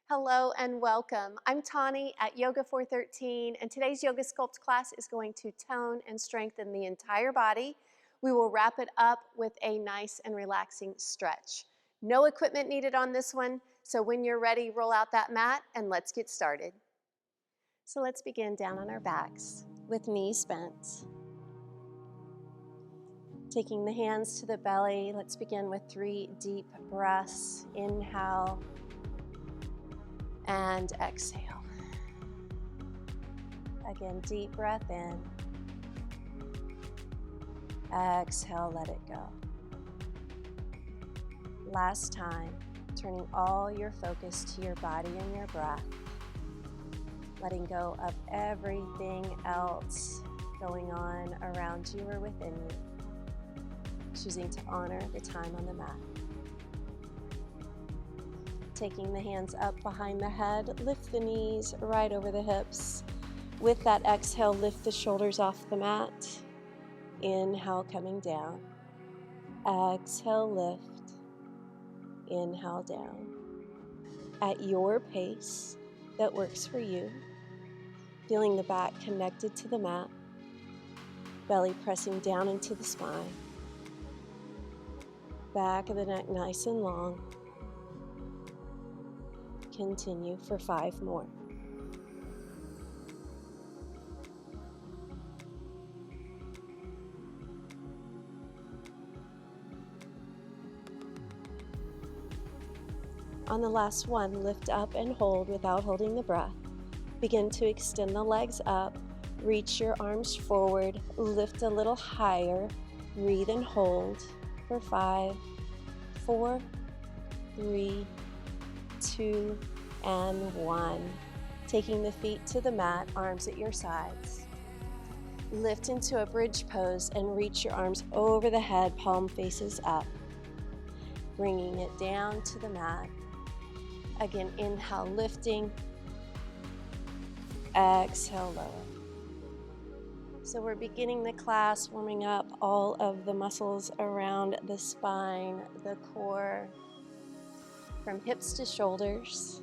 Hello and welcome. I'm Tauni at Yoga 413, and today's Yoga Sculpt class is going to tone and strengthen the entire body. We will wrap it up with a nice and relaxing stretch. No equipment needed on this one, so when you're ready, roll out that mat and let's get started. So let's begin down on our backs with knees bent. Taking the hands to the belly, let's begin with 3 deep breaths. Inhale and exhale. Again, deep breath in. Exhale, let it go. Last time, turning all your focus to your body and your breath. Letting go of everything else going on around you or within you. Choosing to honor the time on the mat. Taking the hands up behind the head, lift the knees right over the hips. With that exhale, lift the shoulders off the mat. Inhale, coming down. Exhale, lift. Inhale, down. At your pace that works for you, feeling the back connected to the mat, belly pressing down into the spine. Back of the neck nice and long. Continue for 5 more. On the last one, lift up and hold without holding the breath. Begin to extend the legs up. Reach your arms forward. Lift a little higher. Breathe and hold for 5, 4, 3, 2, and 1. Taking the feet to the mat, arms at your sides. Lift into a bridge pose and reach your arms over the head, palm faces up. Bringing it down to the mat. Again, inhale, lifting. Exhale, lower. So we're beginning the class warming up all of the muscles around the spine, the core, from hips to shoulders,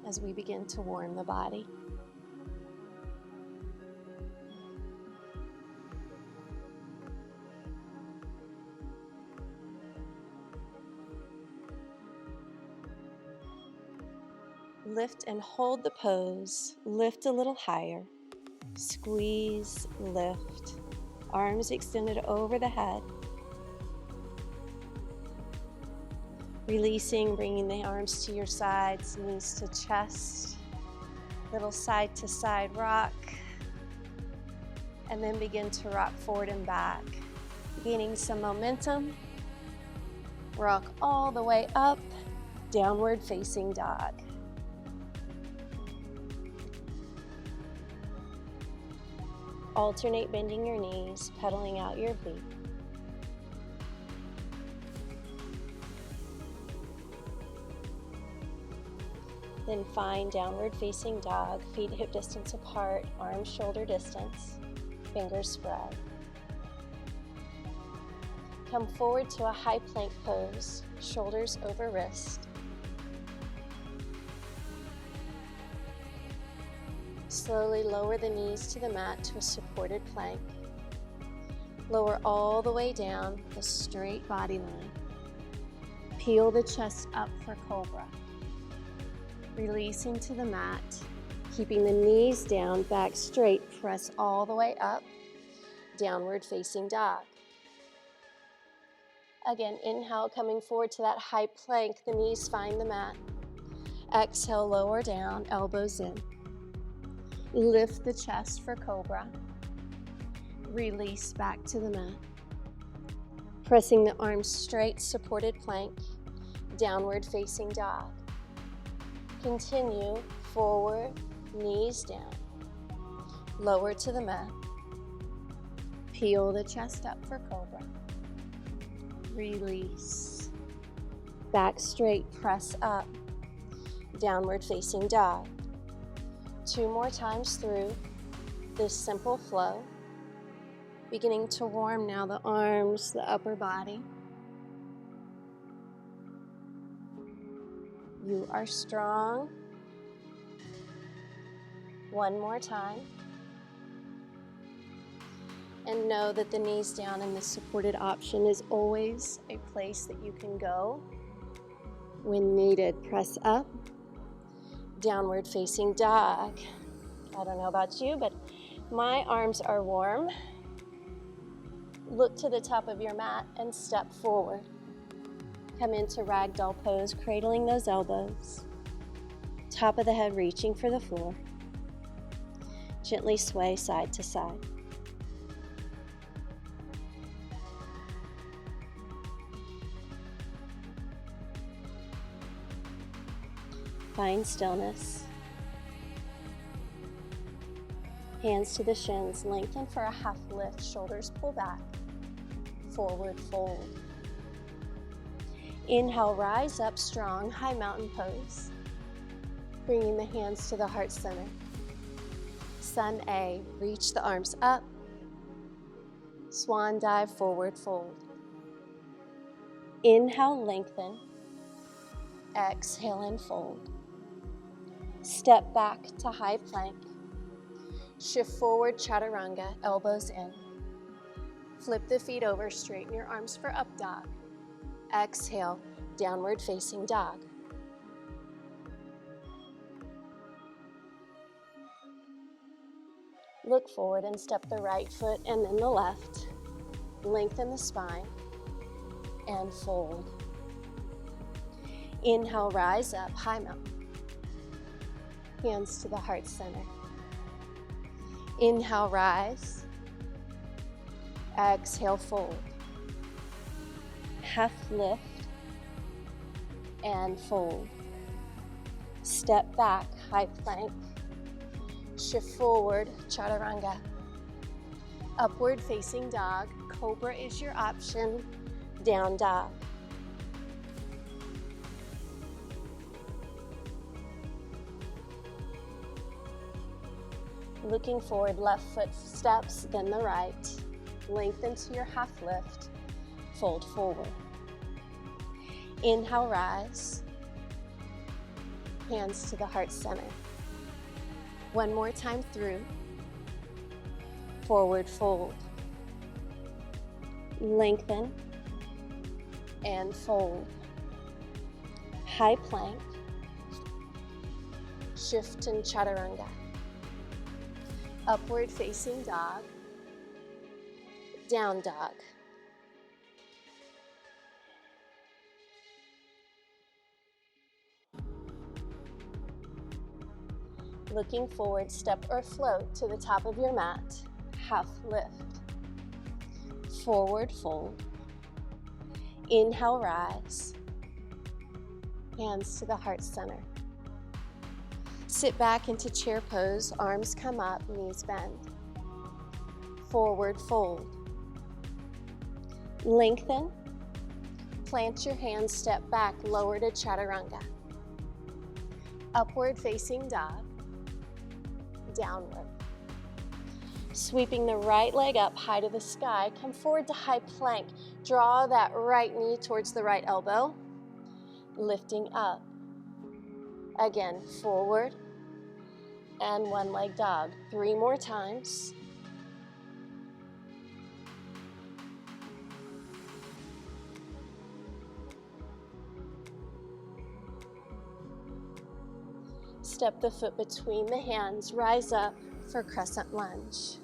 as we begin to warm the body. Lift and hold the pose. Lift a little higher. Squeeze, lift. Arms extended over the head. Releasing, bringing the arms to your sides, knees to chest. Little side to side rock. And then begin to rock forward and back. Gaining some momentum. Rock all the way up. Downward facing dog. Alternate bending your knees, pedaling out your feet. Then find downward facing dog, feet hip distance apart, arms shoulder distance, fingers spread. Come forward to a high plank pose, shoulders over wrist. Slowly lower the knees to the mat to a supported plank. Lower all the way down, a straight body line. Peel the chest up for cobra. Releasing to the mat, keeping the knees down, back straight, press all the way up, downward facing dog. Again, inhale, coming forward to that high plank, the knees find the mat. Exhale, lower down, elbows in. Lift the chest for cobra. Release back to the mat. Pressing the arms straight, supported plank, downward facing dog. Continue forward, knees down. Lower to the mat. Peel the chest up for cobra. Release. Back straight, press up. Downward facing dog. 2 more times through this simple flow. Beginning to warm now the arms, the upper body. You are strong. One more time. And know that the knees down in the supported option is always a place that you can go. When needed, press up. Downward facing dog. I don't know about you, but my arms are warm. Look to the top of your mat and step forward. Come into ragdoll pose, cradling those elbows. Top of the head reaching for the floor. Gently sway side to side. Find stillness. Hands to the shins, lengthen for a half lift, shoulders pull back, forward fold. Inhale, rise up strong, high mountain pose. Bringing the hands to the heart center. Sun A, reach the arms up. Swan dive, forward fold. Inhale, lengthen. Exhale and fold. Step back to high plank. Shift forward, chaturanga, elbows in. Flip the feet over, straighten your arms for up dog. Exhale, downward facing dog. Look forward and step the right foot and then the left. Lengthen the spine and fold. Inhale, rise up, high mountain. Hands to the heart center. Inhale, rise. Exhale, fold. Half lift and fold. Step back, high plank. Shift forward, chaturanga. Upward facing dog. Cobra is your option. Down dog. Looking forward, left foot steps, then the right. Lengthen to your half lift. Fold forward. Inhale, rise. Hands to the heart center. One more time through. Forward fold. Lengthen and fold. High plank. Shift and chaturanga. Upward facing dog. Down dog. Looking forward, step or float to the top of your mat. Half lift. Forward fold. Inhale, rise. Hands to the heart center. Sit back into chair pose, arms come up, knees bend. Forward fold. Lengthen. Plant your hands, step back, lower to chaturanga. Upward facing dog. Downward. Sweeping the right leg up high to the sky, come forward to high plank. Draw that right knee towards the right elbow. Lifting up. Again, forward. And one leg dog. 3 more times. Step the foot between the hands, rise up for crescent lunge.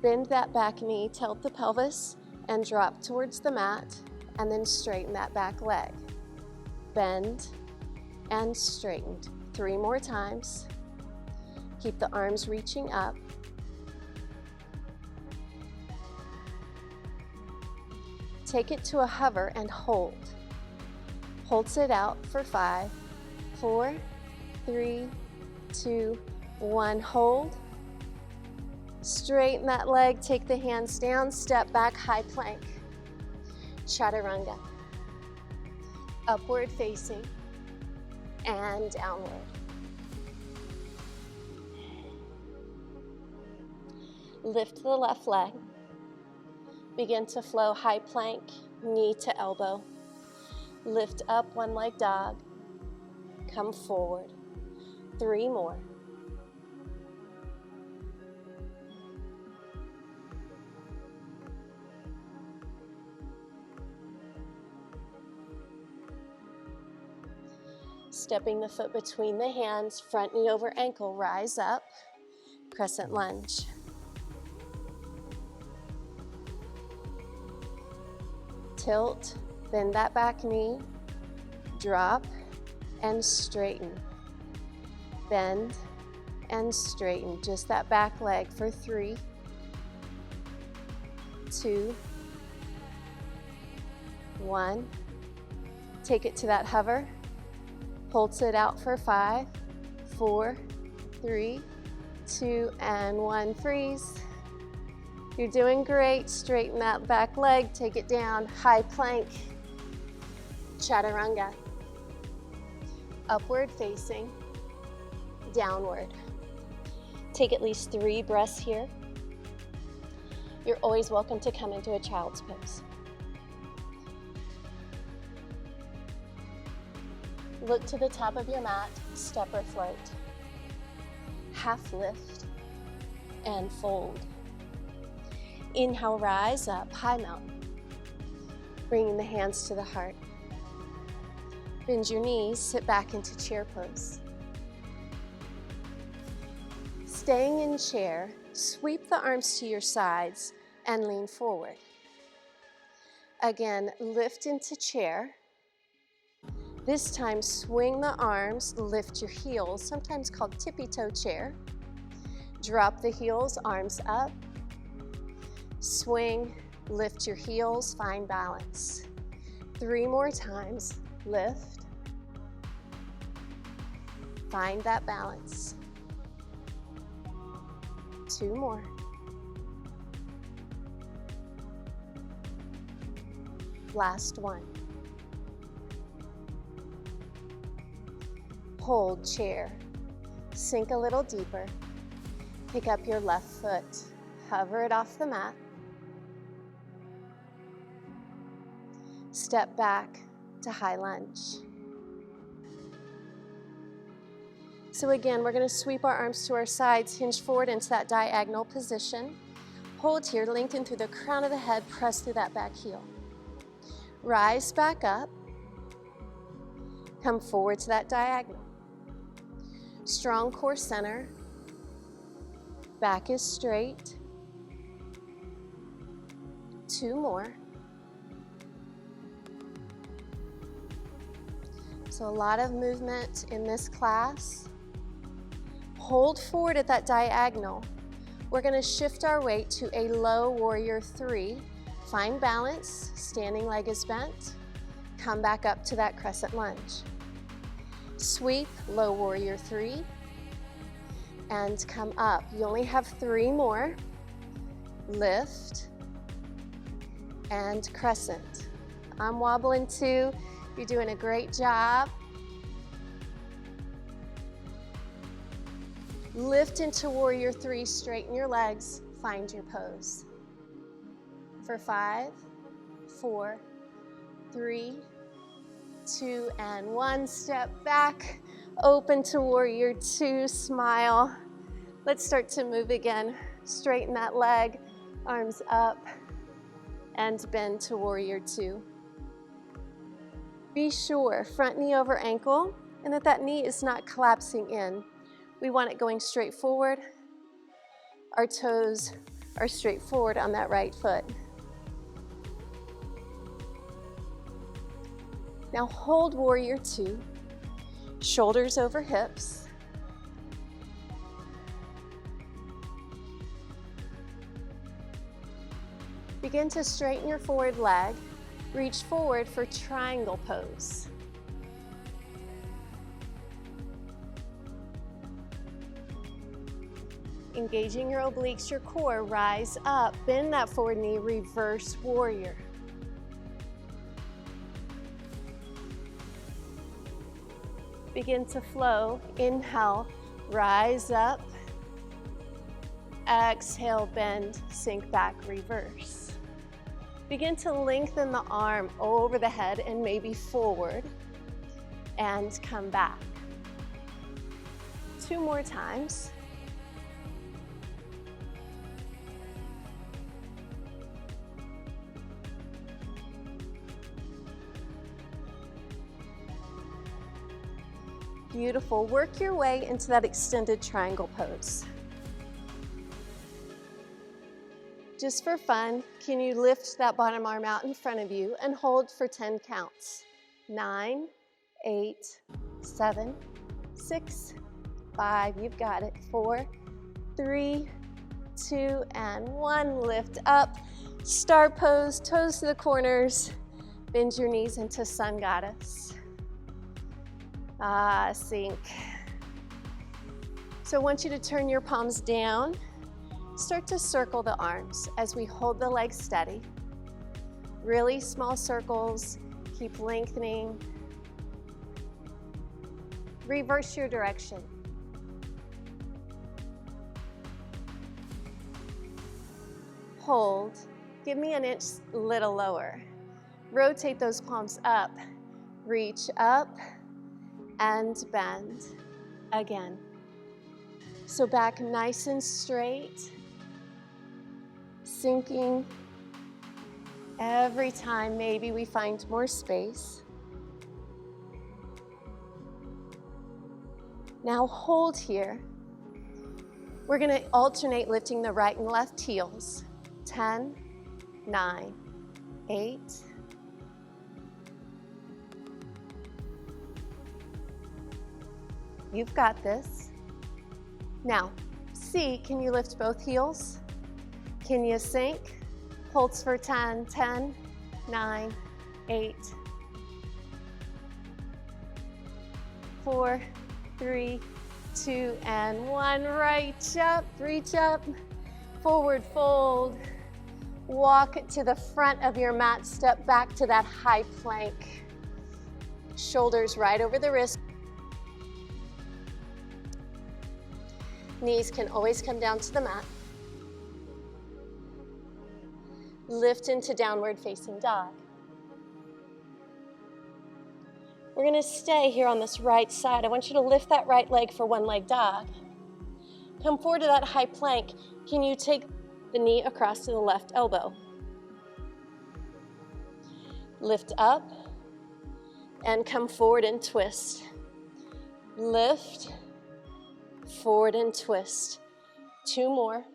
Bend that back knee, tilt the pelvis, and drop towards the mat, and then straighten that back leg. Bend and straightened. 3 more times. Keep the arms reaching up. Take it to a hover and hold. Hold it out for 5, 4, 3, 2, 1. Hold. Straighten that leg, take the hands down, step back, high plank. Chaturanga. Upward facing and downward. Lift the left leg. Begin to flow high plank, knee to elbow. Lift up, one leg dog. Come forward. 3 more. Stepping the foot between the hands, front knee over ankle, rise up, crescent lunge. Tilt, bend that back knee, drop, and straighten. Bend and straighten. Just that back leg for 3, 2, 1. Take it to that hover. Hold it out for 5, 4, 3, 2, and 1. Freeze. You're doing great. Straighten that back leg. Take it down. High plank. Chaturanga. Upward facing. Downward. Take at least 3 breaths here. You're always welcome to come into a child's pose. Look to the top of your mat, step or float. Half lift and fold. Inhale, rise up, high mountain. Bringing the hands to the heart. Bend your knees, sit back into chair pose. Staying in chair, sweep the arms to your sides and lean forward. Again, lift into chair. This time, swing the arms, lift your heels, sometimes called tippy toe chair. Drop the heels, arms up. Swing, lift your heels, find balance. 3 more times, lift. Find that balance. 2 more. Last one. Hold chair. Sink a little deeper. Pick up your left foot. Hover it off the mat. Step back to high lunge. So again, we're going to sweep our arms to our sides, hinge forward into that diagonal position. Hold here, lengthen through the crown of the head, press through that back heel. Rise back up. Come forward to that diagonal. Strong core center. Back is straight. 2 more. So a lot of movement in this class. Hold forward at that diagonal. We're going to shift our weight to a low warrior 3. Find balance, standing leg is bent. Come back up to that crescent lunge. Sweep, low warrior 3, and come up. You only have 3 more. Lift, and crescent. I'm wobbling too. You're doing a great job. Lift into warrior 3, straighten your legs, find your pose. For 5, 4, 3, 2, and 1. Step back, open to warrior 2, smile. Let's start to move again. Straighten that leg, arms up, and bend to warrior 2. Be sure, front knee over ankle, and that knee is not collapsing in. We want it going straight forward. Our toes are straight forward on that right foot. Now hold warrior 2, shoulders over hips. Begin to straighten your forward leg. Reach forward for triangle pose. Engaging your obliques, your core, rise up, bend that forward knee, reverse warrior. Begin to flow. Inhale, rise up. Exhale, bend, sink back, reverse. Begin to lengthen the arm over the head and maybe forward, and come back. 2 more times. Beautiful. Work your way into that extended triangle pose. Just for fun, can you lift that bottom arm out in front of you and hold for 10 counts? 9, 8, 7, 6, 5, you've got it. 4, 3, 2, and 1. Lift up. Star pose, toes to the corners. Bend your knees into Sun Goddess. Sink. So I want you to turn your palms down. Start to circle the arms as we hold the legs steady. Really small circles. Keep lengthening. Reverse your direction. Hold. Give me an inch a little lower. Rotate those palms up. Reach up and bend again. So back nice and straight. Sinking. Every time maybe we find more space. Now hold here. We're going to alternate lifting the right and left heels. 10, 9, 8. You've got this. Now, C, can you lift both heels? Can you sink? Holds for 10, 10, 9, 8, 4, 3, 2, and 1. Right up, reach up, forward fold. Walk to the front of your mat, step back to that high plank. Shoulders right over the wrist. Knees can always come down to the mat. Lift into downward facing dog. We're gonna stay here on this right side. I want you to lift that right leg for one leg dog. Come forward to that high plank. Can you take the knee across to the left elbow? Lift up and come forward and twist. Lift, forward and twist. 2 more.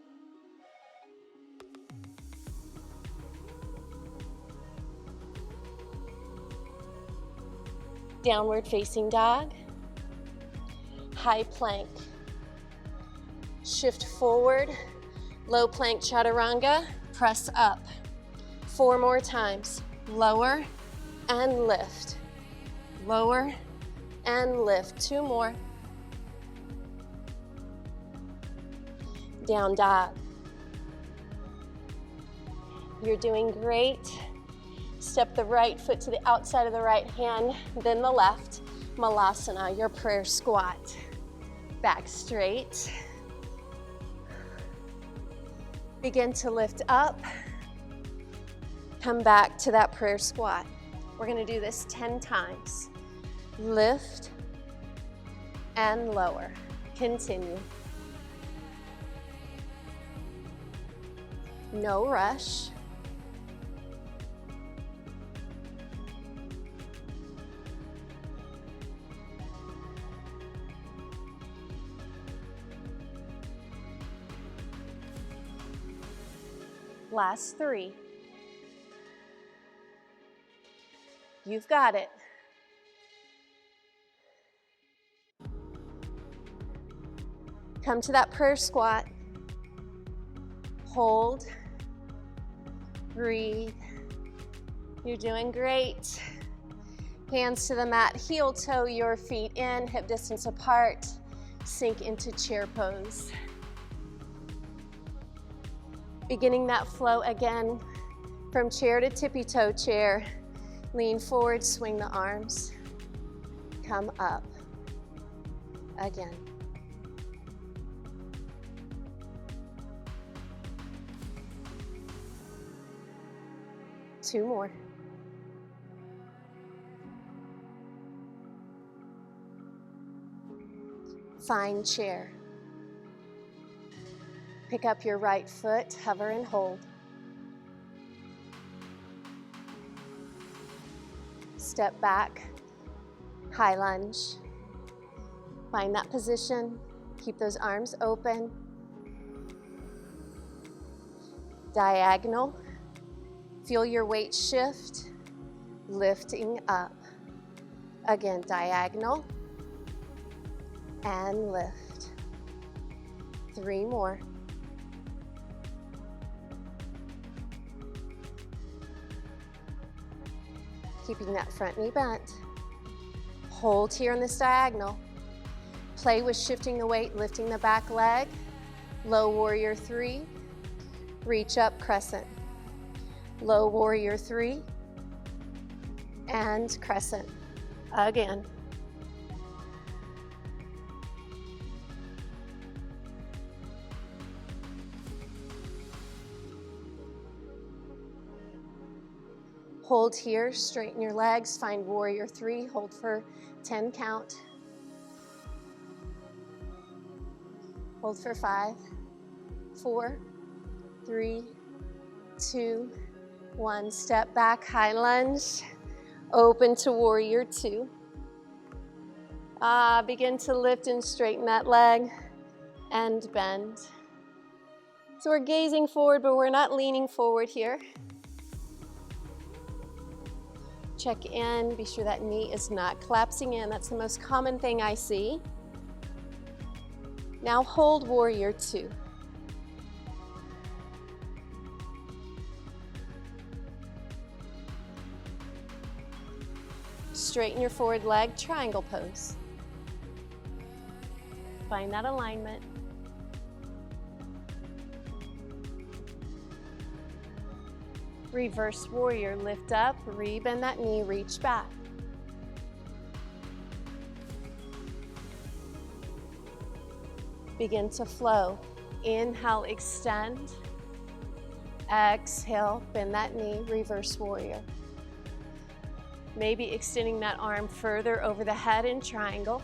Downward facing dog. High plank. Shift forward. Low plank chaturanga. Press up. 4 more times. Lower and lift. Lower and lift. 2 more. Down dog. You're doing great. Step the right foot to the outside of the right hand, then the left. Malasana, your prayer squat. Back straight. Begin to lift up. Come back to that prayer squat. We're going to do this 10 times. Lift and lower. Continue. No rush. Last 3. You've got it. Come to that prayer squat. Hold. Breathe. You're doing great. Hands to the mat, heel toe your feet in, hip distance apart. Sink into chair pose. Beginning that flow again from chair to tippy toe chair. Lean forward, swing the arms. Come up. Again. 2 more. Find chair. Pick up your right foot, hover and hold. Step back, high lunge. Find that position. Keep those arms open. Diagonal. Feel your weight shift, lifting up. Again, diagonal and lift. 3 more. Keeping that front knee bent. Hold here on this diagonal. Play with shifting the weight, lifting the back leg. Low warrior 3. Reach up, crescent. Low warrior 3. And crescent. Again. Hold here, straighten your legs, find warrior 3, hold for 10 count. Hold for 5, 4, 3, 2, 1. Step back, high lunge, open to warrior 2. Begin to lift and straighten that leg and bend. So we're gazing forward, but we're not leaning forward here. Check in, be sure that knee is not collapsing in. That's the most common thing I see. Now hold warrior 2. Straighten your forward leg, triangle pose. Find that alignment. Reverse warrior, lift up, rebend that knee, reach back. Begin to flow. Inhale, extend. Exhale, bend that knee, reverse warrior. Maybe extending that arm further over the head in triangle.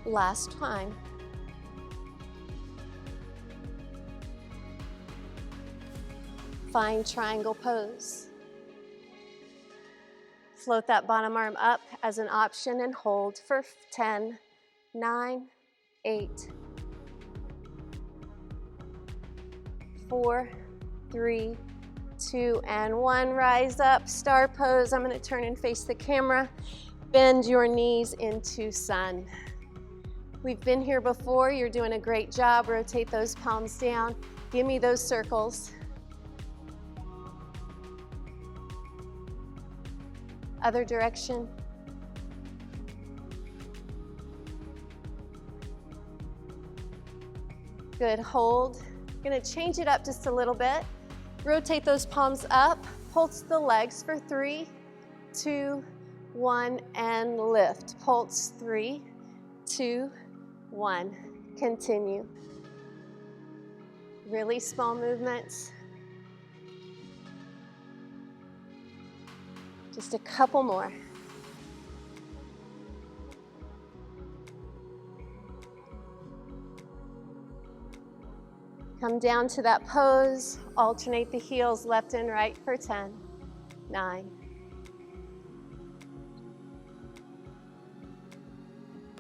Last time. Find triangle pose. Float that bottom arm up as an option and hold for 10, 9, 8, 4, 3, 2, and 1. Rise up, star pose. I'm going to turn and face the camera. Bend your knees into sun. We've been here before. You're doing a great job. Rotate those palms down. Give me those circles. Other direction. Good, hold. Gonna change it up just a little bit. Rotate those palms up. Pulse the legs for 3, 2, 1, and lift. Pulse 3, 2, 1. Continue. Really small movements. Just a couple more. Come down to that pose. Alternate the heels left and right for 10, 9,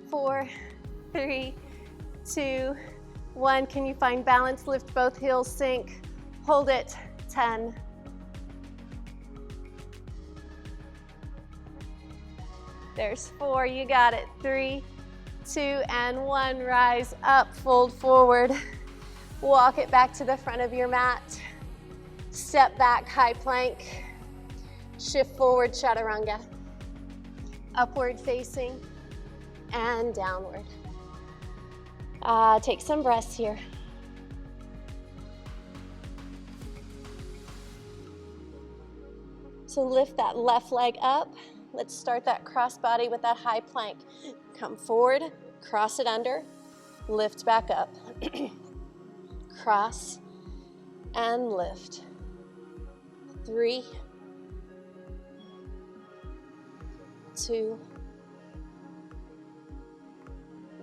4, 3, 2, 1. Can you find balance? Lift both heels, sink. Hold it. 10. There's 4. You got it. 3, 2, and 1. Rise up, fold forward. Walk it back to the front of your mat. Step back, high plank. Shift forward, chaturanga. Upward facing and downward. Take some breaths here. So lift that left leg up. Let's start that cross body with that high plank. Come forward, cross it under, lift back up. Cross and lift. 3, 2,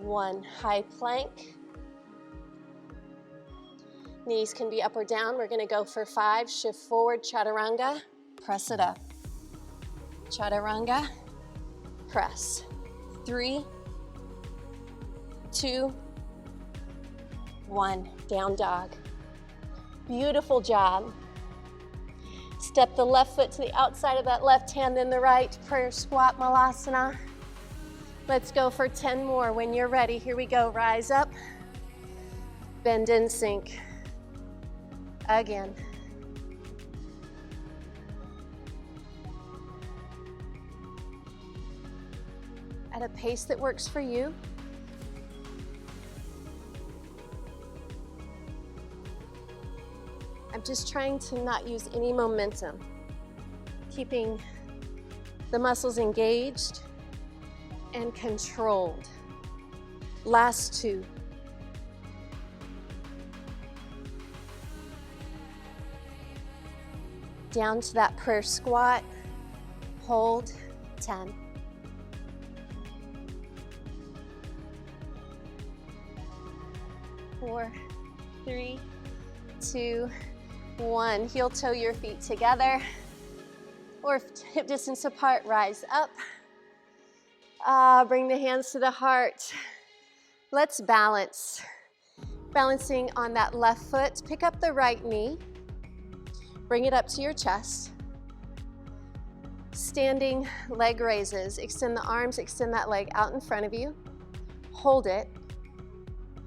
1. High plank. Knees can be up or down. We're going to go for 5. Shift forward, chaturanga. Press it up. Chaturanga. Press. 3, 2, 1. Down dog. Beautiful job. Step the left foot to the outside of that left hand, then the right. Prayer squat, malasana. Let's go for 10 more. When you're ready, here we go. Rise up, bend and sink. Again. At a pace that works for you. I'm just trying to not use any momentum, keeping the muscles engaged and controlled. Last 2. Down to that prayer squat, hold, 10. Four, 3, 2, 1. Heel toe your feet together or hip distance apart. Rise up. Bring the hands to the heart. Let's balance. Balancing on that left foot. Pick up the right knee. Bring it up to your chest. Standing leg raises. Extend the arms, extend that leg out in front of you. Hold it.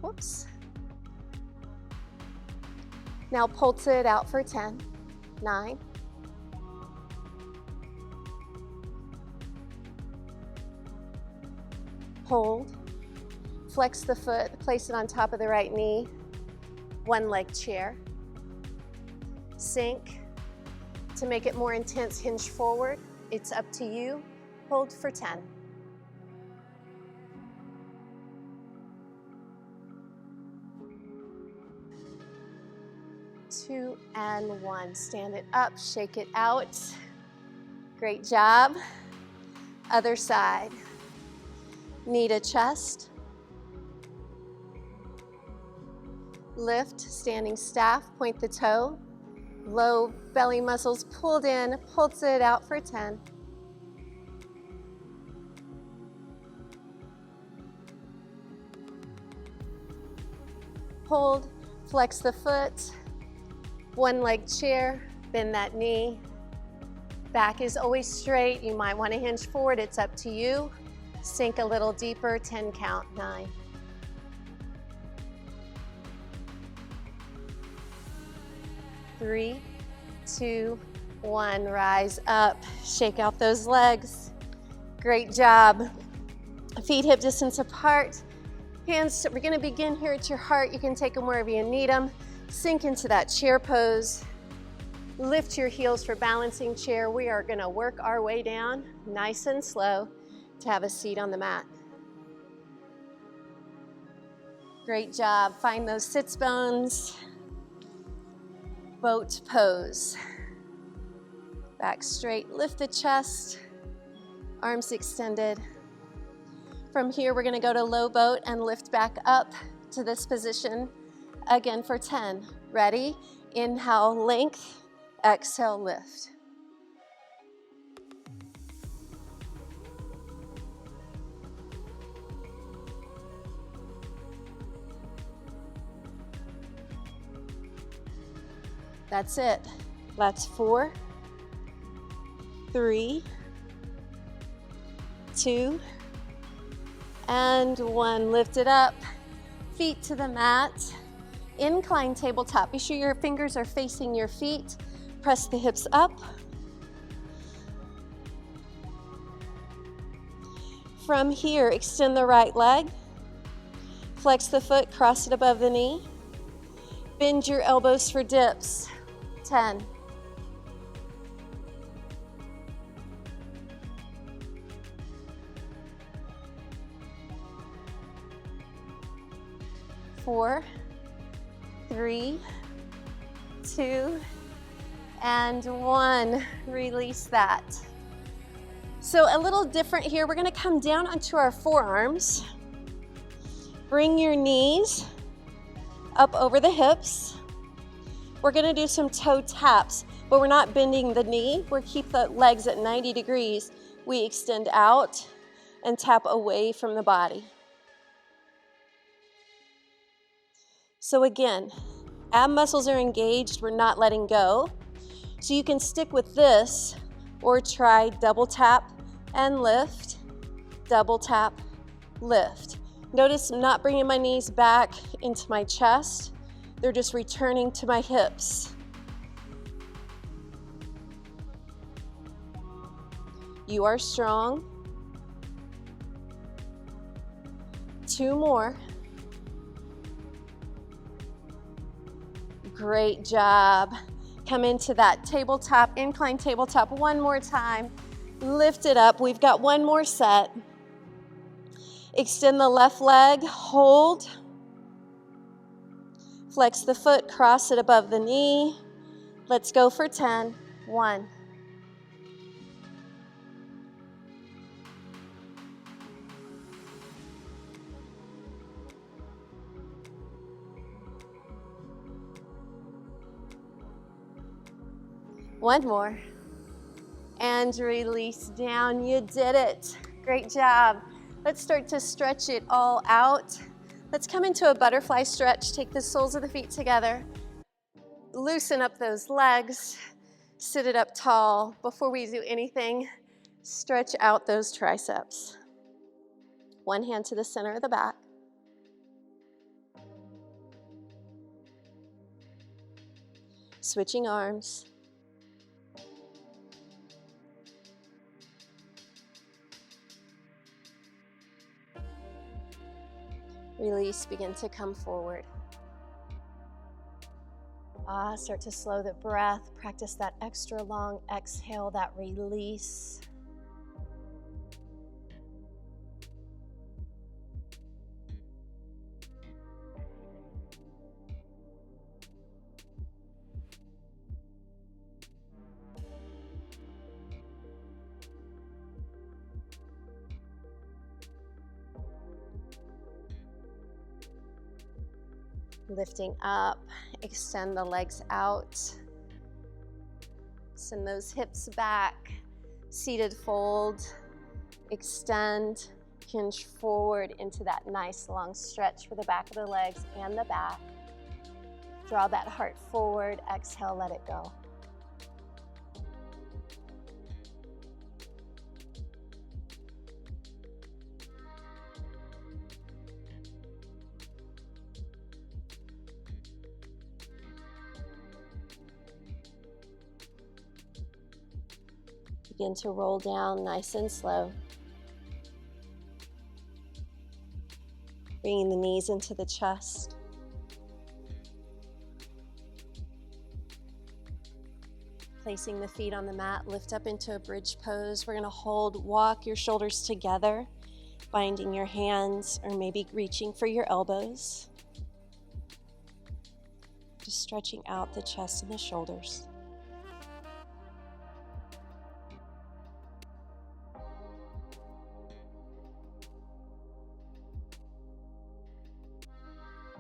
Whoops. Now pulse it out for 10, 9, hold, flex the foot, place it on top of the right knee, 1 leg chair, sink. To make it more intense, hinge forward. It's up to you. Hold for 10. 2 and 1. Stand it up, shake it out. Great job. Other side. Knee to chest. Lift, standing staff, point the toe. Low belly muscles pulled in, pulse it out for 10. Hold, flex the foot. 1 leg chair, bend that knee. Back is always straight. You might want to hinge forward. It's up to you. Sink a little deeper, 10 count, 9. 3, 2, 1. Rise up, shake out those legs. Great job. Feet hip distance apart. Hands, we're gonna begin here at your heart. You can take them wherever you need them. Sink into that chair pose. Lift your heels for balancing chair. We are gonna work our way down, nice and slow, to have a seat on the mat. Great job. Find those sits bones. Boat pose. Back straight, lift the chest, arms extended. From here, we're gonna go to low boat and lift back up to this position. Again for 10. Ready? Inhale, length. Exhale, lift. That's it. That's 4, 3, 2, and 1. Lift it up. Feet to the mat. Incline tabletop. Be sure your fingers are facing your feet. Press the hips up. From here, extend the right leg. Flex the foot, cross it above the knee. Bend your elbows for dips. 10. 4, 3, 2, and 1. Release that. So a little different here. We're going to come down onto our forearms. Bring your knees up over the hips. We're going to do some toe taps, but we're not bending the knee. We'll keep the legs at 90 degrees. We extend out and tap away from the body. So again, ab muscles are engaged. We're not letting go. So you can stick with this or try double tap and lift, double tap, lift. Notice I'm not bringing my knees back into my chest. They're just returning to my hips. You are strong. 2 more. Great job. Come into that tabletop, incline tabletop one more time. Lift it up. We've got one more set. Extend the left leg, hold. Flex the foot, cross it above the knee. Let's go for 10. 1. One more. And release down. You did it. Great job. Let's start to stretch it all out. Let's come into a butterfly stretch. Take the soles of the feet together. Loosen up those legs. Sit it up tall. Before we do anything, stretch out those triceps. One hand to the center of the back. Switching arms. Release, begin to come forward. Start to slow the breath. Practice that extra long exhale, that release. Lifting up, extend the legs out. Send those hips back. Seated fold, extend, hinge forward into that nice long stretch for the back of the legs and the back. Draw that heart forward, exhale, let it go. Begin to roll down nice and slow. Bringing the knees into the chest. Placing the feet on the mat, lift up into a bridge pose. We're going to hold, walk your shoulders together, binding your hands or maybe reaching for your elbows. Just stretching out the chest and the shoulders.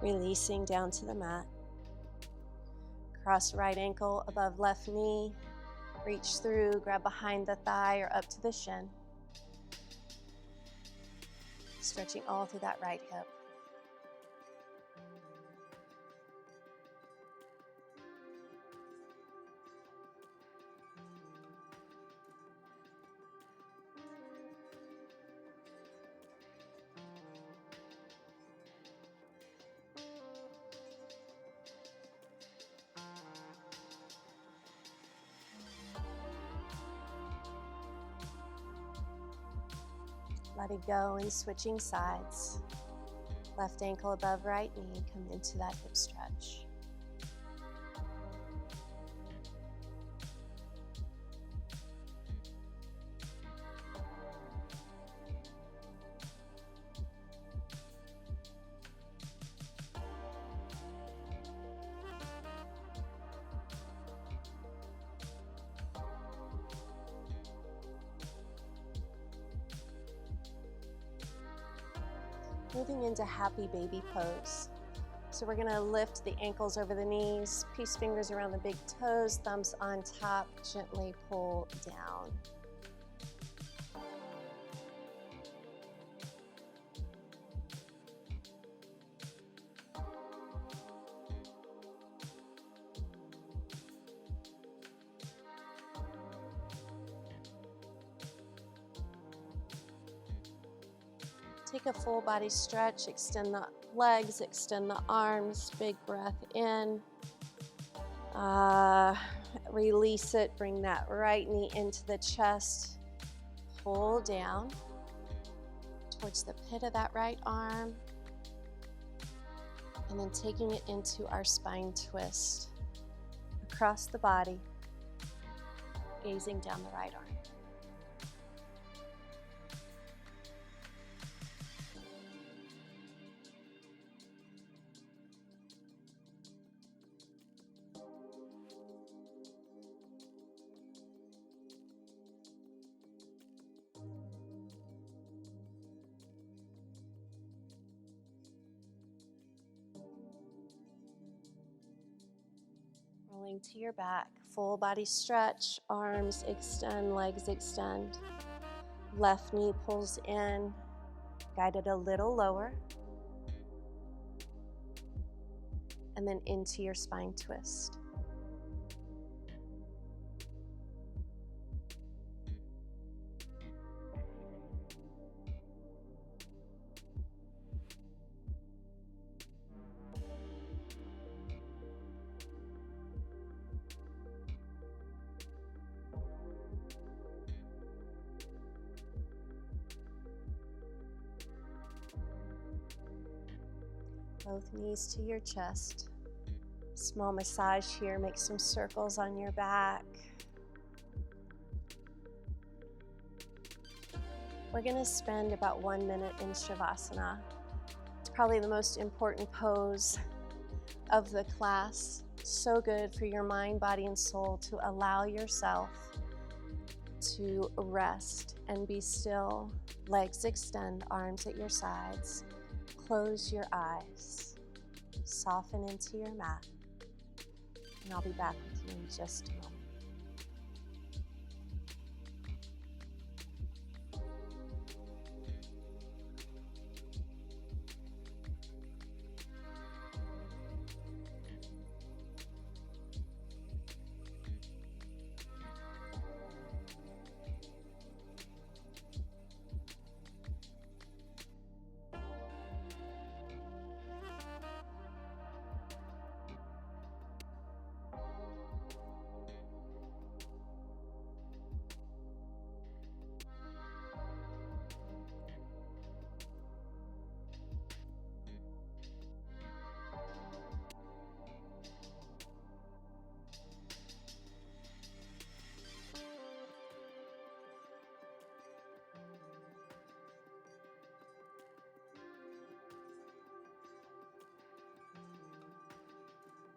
Releasing down to the mat. Cross right ankle above left knee. Reach through, grab behind the thigh or up to the shin. Stretching all through that right hip. Let it go and switching sides. Left ankle above right knee, come into that hip stretch. Moving into happy baby pose. So we're gonna lift the ankles over the knees, peace fingers around the big toes, thumbs on top, gently pull down. Take a full body stretch, extend the legs, extend the arms, big breath in. Release it, bring that right knee into the chest. Pull down towards the pit of that right arm. And then taking it into our spine twist. Across the body, gazing down the right arm. Rolling to your back, full body stretch, arms extend, legs extend. Left knee pulls in, guide it a little lower. And then into your spine twist. Both knees to your chest. Small massage here, make some circles on your back. We're gonna spend about 1 minute in Shavasana. It's probably the most important pose of the class. So good for your mind, body, and soul to allow yourself to rest and be still. Legs extend, arms at your sides. Close your eyes, soften into your mat, and I'll be back with you in just a moment.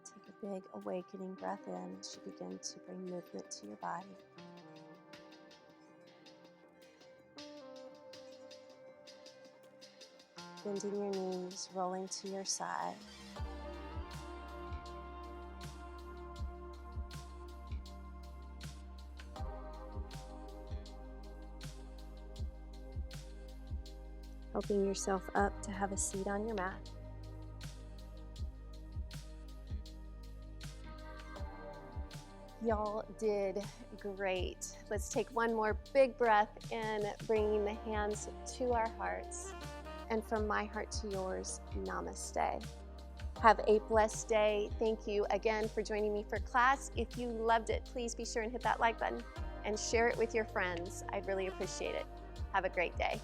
Take a big awakening breath in as you begin to bring movement to your body. Bending your knees, rolling to your side. Helping yourself up to have a seat on your mat. Y'all did great. Let's take one more big breath in, bringing the hands to our hearts. And from my heart to yours, namaste. Have a blessed day. Thank you again for joining me for class. If you loved it, please be sure and hit that like button and share it with your friends. I'd really appreciate it. Have a great day.